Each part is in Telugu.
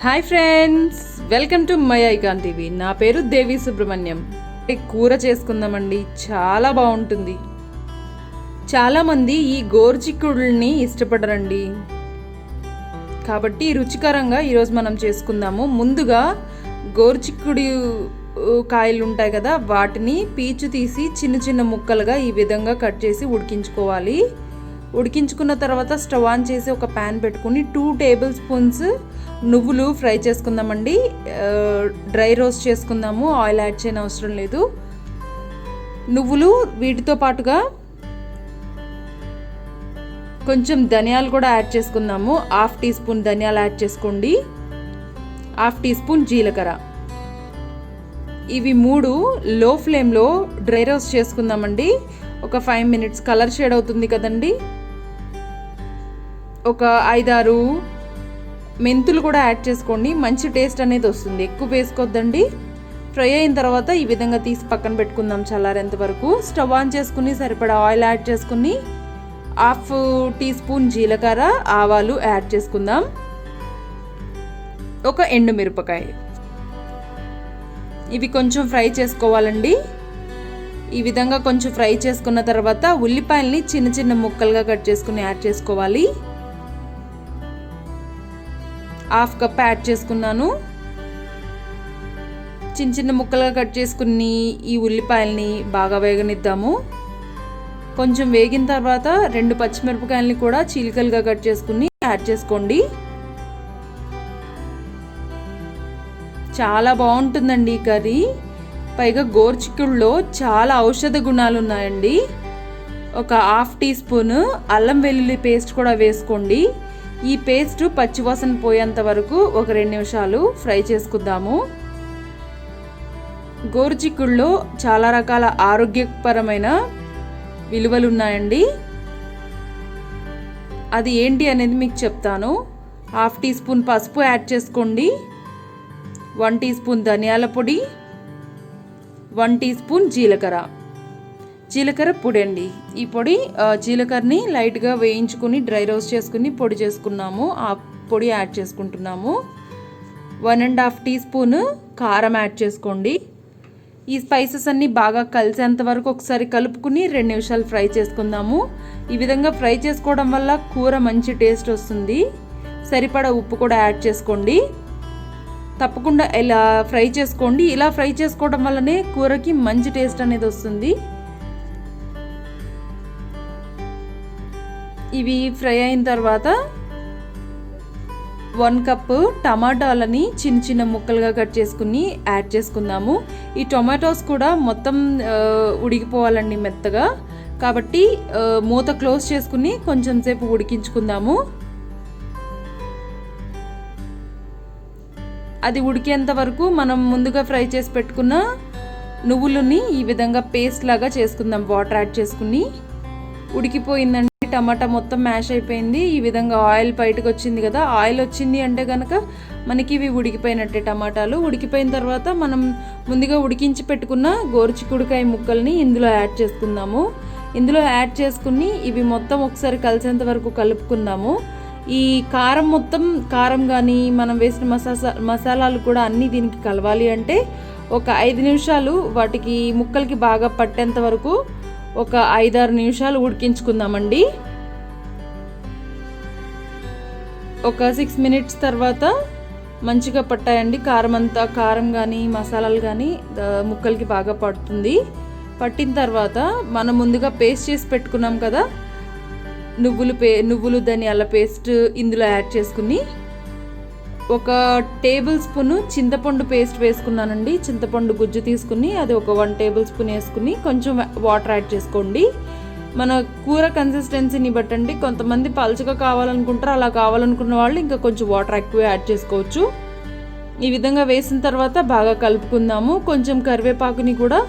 Hi friends, welcome to my icon TV. నా పేరు దేవి సుబ్రహ్మణ్యం. కూర చేసుకుందామండి, చాలా బాగుంటుంది. చాలామంది ఈ గోరుచిక్కుడుని ఇష్టపడరండి, కాబట్టి రుచికరంగా ఈరోజు మనం చేసుకుందాము. ముందుగా గోరుచిక్కుడు కాయలు ఉంటాయి కదా, వాటిని పీచు తీసి చిన్న చిన్న ముక్కలుగా ఈ విధంగా కట్ చేసి ఉడికించుకోవాలి. ఉడికించుకున్న తర్వాత స్టవ్ ఆన్ చేసి ఒక ప్యాన్ పెట్టుకుని 2 టేబుల్ స్పూన్స్ నువ్వులు ఫ్రై చేసుకుందామండి. డ్రై రోస్ట్ చేసుకుందాము, ఆయిల్ యాడ్ చేయని అవసరం లేదు. నువ్వులు వీటితో పాటుగా కొంచెం ధనియాలు కూడా యాడ్ చేసుకుందాము. 1/2 టీ స్పూన్ ధనియాలు యాడ్ చేసుకోండి. 1/2 టీ స్పూన్ జీలకర్ర. ఇవి 3 లో ఫ్లేమ్లో డ్రై రోస్ట్ చేసుకుందామండి. ఒక 5 మినిట్స్. కలర్ షేడ్ అవుతుంది కదండి. ఒక 5-6 మెంతులు కూడా యాడ్ చేసుకోండి, మంచి టేస్ట్ అనేది వస్తుంది. ఎక్కువ వేసుకోవద్దండి. ఫ్రై అయిన తర్వాత ఈ విధంగా తీసి పక్కన పెట్టుకుందాం చల్లారేంత వరకు. స్టవ్ ఆన్ చేసుకుని సరిపడా ఆయిల్ యాడ్ చేసుకుని 1/2 టీ స్పూన్ జీలకర్ర, ఆవాలు యాడ్ చేసుకుందాం. ఒక ఎండుమిరపకాయ. ఇవి కొంచెం ఫ్రై చేసుకోవాలండి. ఈ విధంగా కొంచెం ఫ్రై చేసుకున్న తర్వాత ఉల్లిపాయల్ని చిన్న చిన్న ముక్కలుగా కట్ చేసుకుని యాడ్ చేసుకోవాలి. 1/2 కప్ యాడ్ చేసుకున్నాను. చిన్న చిన్న ముక్కలుగా కట్ చేసుకుని ఈ ఉల్లిపాయల్ని బాగా వేగనిద్దాము. కొంచెం వేగిన తర్వాత 2 పచ్చిమిరపకాయలని కూడా చీలికలుగా కట్ చేసుకుని యాడ్ చేసుకోండి. చాలా బాగుంటుందండి ఈ కర్రీ. పైగా గోరుచిక్కుడులో చాలా ఔషధ గుణాలు ఉన్నాయండి. ఒక 1/2 టీ స్పూన్ అల్లం వెల్లుల్లి పేస్ట్ కూడా వేసుకోండి. ఈ పేస్ట్ పచ్చివాసన పోయేంత వరకు ఒక 2 నిమిషాలు ఫ్రై చేసుకుందాము. గోరుచిక్కుడులో చాలా రకాల ఆరోగ్యపరమైన విలువలు ఉన్నాయండి. అది ఏంటి అనేది మీకు చెప్తాను. 1/2 టీ స్పూన్ పసుపు యాడ్ చేసుకోండి. 1 టీ స్పూన్ ధనియాల పొడి, 1 టీ స్పూన్ జీలకర్ర పొడి అండి. ఈ పొడి జీలకర్రని లైట్గా వేయించుకుని డ్రై రోస్ట్ చేసుకుని పొడి చేసుకున్నాము. ఆ పొడి యాడ్ చేసుకుంటున్నాము. 1.5 టీ స్పూన్ కారం యాడ్ చేసుకోండి. ఈ స్పైసెస్ అన్నీ బాగా కలిసేంత వరకు ఒకసారి కలుపుకుని 2 నిమిషాలు ఫ్రై చేసుకుందాము. ఈ విధంగా ఫ్రై చేసుకోవడం వల్ల కూర మంచి టేస్ట్ వస్తుంది. సరిపడా ఉప్పు కూడా యాడ్ చేసుకోండి. తప్పకుండా ఇలా ఫ్రై చేసుకోండి. ఇలా ఫ్రై చేసుకోవడం వల్లనే కూరకి మంచి టేస్ట్ అనేది వస్తుంది. ఇవి ఫ్రై అయిన తర్వాత 1 కప్పు టమాటాలని చిన్న చిన్న ముక్కలుగా కట్ చేసుకుని యాడ్ చేసుకుందాము. ఈ టొమాటోస్ కూడా మొత్తం ఉడికిపోవాలండి మెత్తగా. కాబట్టి మూత క్లోజ్ చేసుకుని కొంచెం సేపు ఉడికించుకుందాము. అది ఉడికేంత వరకు మనం ముందుగా ఫ్రై చేసి పెట్టుకున్న నువ్వులని ఈ విధంగా పేస్ట్ లాగా చేసుకుందాం. వాటర్ యాడ్ చేసుకుని. ఉడికిపోయిందండి. టమాటా మొత్తం మ్యాష్ అయిపోయింది. ఈ విధంగా ఆయిల్ బయటకు వచ్చింది కదా. ఆయిల్ వచ్చింది అంటే కనుక మనకి ఇవి ఉడికిపోయినట్టే. టమాటాలు ఉడికిపోయిన తర్వాత మనం ముందుగా ఉడికించి పెట్టుకున్న గోరుచిక్కుడుకాయ ముక్కల్ని ఇందులో యాడ్ చేసుకుందాము. ఇందులో యాడ్ చేసుకుని ఇవి మొత్తం ఒకసారి కలిసేంత వరకు కలుపుకుందాము. ఈ కారం కానీ మనం వేసిన మసాలాలు కూడా అన్నీ దీనికి కలవాలి అంటే ఒక 5 నిమిషాలు వాటికి ముక్కలకి బాగా పట్టేంత వరకు ఒక 5-6 నిమిషాలు ఉడికించుకుందామండి. ఒక 6 మినిట్స్ తర్వాత మంచిగా పట్టాయండి. కారం కానీ మసాలాలు కానీ ముక్కలకి బాగా పడుతుంది. పట్టిన తర్వాత మనం ముందుగా పేస్ట్ చేసి పెట్టుకున్నాం కదా, నువ్వులు ధనియాల పేస్ట్ ఇందులో యాడ్ చేసుకుని ఒక టేబుల్ స్పూన్ చింతపండు పేస్ట్ వేసుకున్నానండి. చింతపండు గుజ్జు తీసుకుని అది ఒక 1 టేబుల్ స్పూన్ వేసుకుని కొంచెం వాటర్ యాడ్ చేసుకోండి. మన కూర కన్సిస్టెన్సీని బట్టండి. కొంతమంది పలుచగా కావాలనుకుంటారు. అలా కావాలనుకున్న వాళ్ళు ఇంకా కొంచెం వాటర్ ఎక్కువ యాడ్ చేసుకోవచ్చు. ఈ విధంగా వేసిన తర్వాత బాగా కలుపుకుందాము. కొంచెం కరివేపాకుని కూడా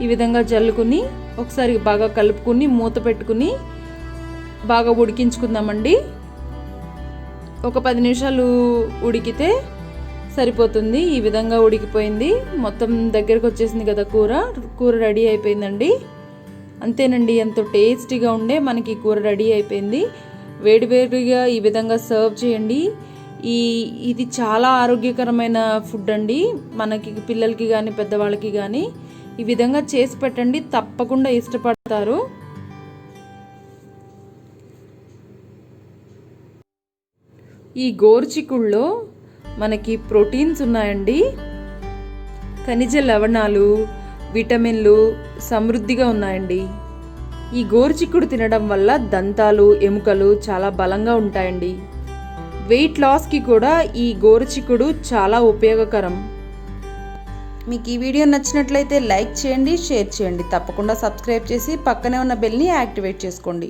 ఈ విధంగా జల్లుకుని ఒకసారి బాగా కలుపుకుని మూత పెట్టుకుని బాగా ఉడికించుకుందామండి. ఒక 10 నిమిషాలు ఉడికితే సరిపోతుంది. ఈ విధంగా ఉడికిపోయింది. మొత్తం దగ్గరకు వచ్చేసింది కదా కూర రెడీ అయిపోయిందండి. అంతేనండి, ఎంతో టేస్టీగా ఉండే మనకి కూర రెడీ అయిపోయింది. వేడివేడిగా ఈ విధంగా సర్వ్ చేయండి. ఇది చాలా ఆరోగ్యకరమైన ఫుడ్ అండి. మనకి పిల్లలకి కానీ పెద్దవాళ్ళకి కానీ ఈ విధంగా చేసి పెట్టండి, తప్పకుండా ఇష్టపడతారు. ఈ గోరుచిక్కుడులో మనకి ప్రోటీన్స్ ఉన్నాయండి, ఖనిజ లవణాలు, విటమిన్లు సమృద్ధిగా ఉన్నాయండి. ఈ గోరుచిక్కుడు తినడం వల్ల దంతాలు, ఎముకలు చాలా బలంగా ఉంటాయండి. వెయిట్ లాస్కి కూడా ఈ గోరుచిక్కుడు చాలా ఉపయోగకరం. మీకు ఈ వీడియో నచ్చినట్లయితే లైక్ చేయండి, షేర్ చేయండి. తప్పకుండా సబ్స్క్రైబ్ చేసి పక్కనే ఉన్న బెల్ని యాక్టివేట్ చేసుకోండి.